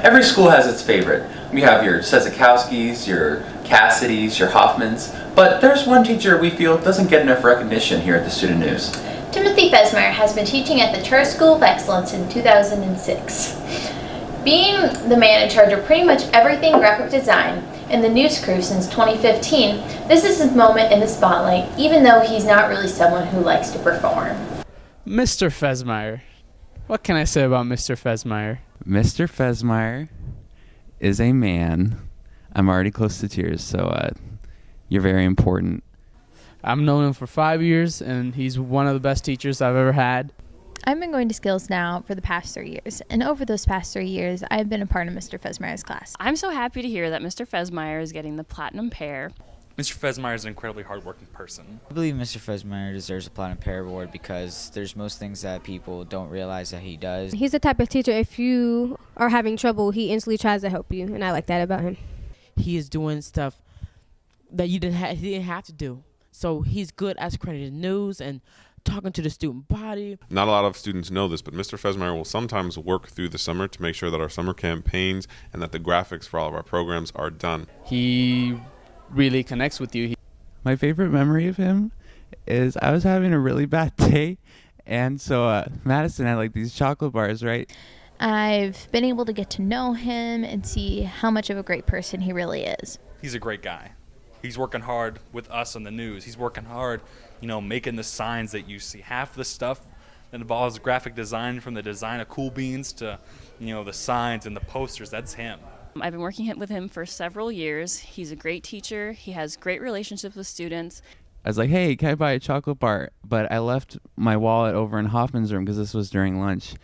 Every school has its favorite. We have your Sezakowskis, your Cassidys, your Hoffmans, but there's one teacher we feel doesn't get enough recognition here at the Student News. Timothy Fesmire has been teaching at the Tourist School of Excellence in 2006. Being the man in charge of pretty much everything graphic design in the news crew since 2015, this is his moment in the spotlight, even though he's not really someone who likes to perform. Mr. Fesmire. What can I say about Mr. Fesmire? Mr. Fesmire is a man. I'm already close to tears, so you're very important. I've known him for 5 years, and he's one of the best teachers I've ever had. I've been going to Skills now for the past 3 years, and over those past 3 years, I've been a part of Mr. Fesmire's class. I'm so happy to hear that Mr. Fesmire is getting the Platinum Pear. Mr. Fesmire is an incredibly hardworking person. I believe Mr. Fesmire deserves a Platinum Pear Award because there's most things that people don't realize that he does. He's the type of teacher, if you are having trouble, he instantly tries to help you, and I like that about him. He is doing stuff that he didn't have to do. So he's good at accredited news and talking to the student body. Not a lot of students know this, but Mr. Fesmire will sometimes work through the summer to make sure that our summer campaigns and that the graphics for all of our programs are done. He really connects with you. My favorite memory of him is I was having a really bad day, and so Madison had like these chocolate bars, right? I've been able to get to know him and see how much of a great person he really is. He's a great guy. He's working hard with us on the news. He's working hard, making the signs that you see. Half the stuff that involves graphic design, from the design of Cool Beans to, the signs and the posters, that's him. I've been working with him for several years. He's a great teacher. He has great relationships with students. I was like, hey, can I buy a chocolate bar? But I left my wallet over in Hoffman's room because this was during lunch.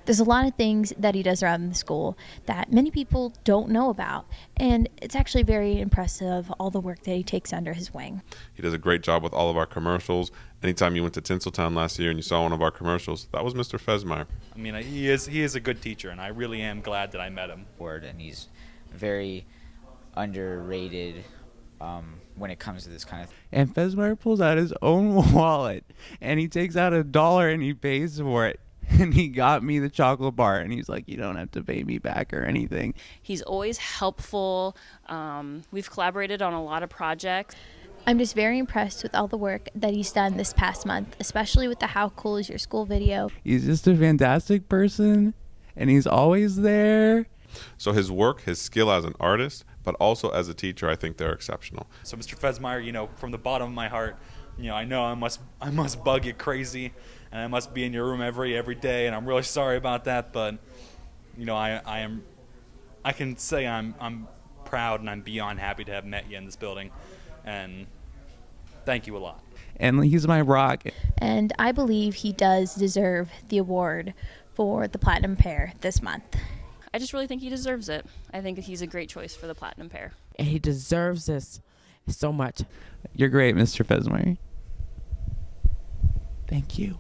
There's a lot of things that he does around the school that many people don't know about, and it's actually very impressive, all the work that he takes under his wing. He does a great job with all of our commercials. Anytime you went to Tinseltown last year and you saw one of our commercials, that was Mr. Fesmire. I mean, he is a good teacher, and I really am glad that I met him. And he's very underrated when it comes to this kind of thing. And Fesmire pulls out his own wallet, and he takes out $1 and he pays for it. And he got me the chocolate bar, and he's like, you don't have to pay me back or anything. He's always helpful. We've collaborated on a lot of projects. I'm just very impressed with all the work that he's done this past month, especially with the How Cool Is Your School video. He's just a fantastic person, and he's always there. So his work, his skill as an artist, but also as a teacher, I think they're exceptional. So Mr. Fesmire, from the bottom of my heart, I know I must bug you crazy, and I must be in your room every day, and I'm really sorry about that. But I can say I'm proud and I'm beyond happy to have met you in this building, and thank you a lot. And he's my rock. And I believe he does deserve the award for the Platinum Pear this month. I just really think he deserves it. I think he's a great choice for the Platinum Pear. And he deserves this so much. You're great, Mr. Fesmire. Thank you.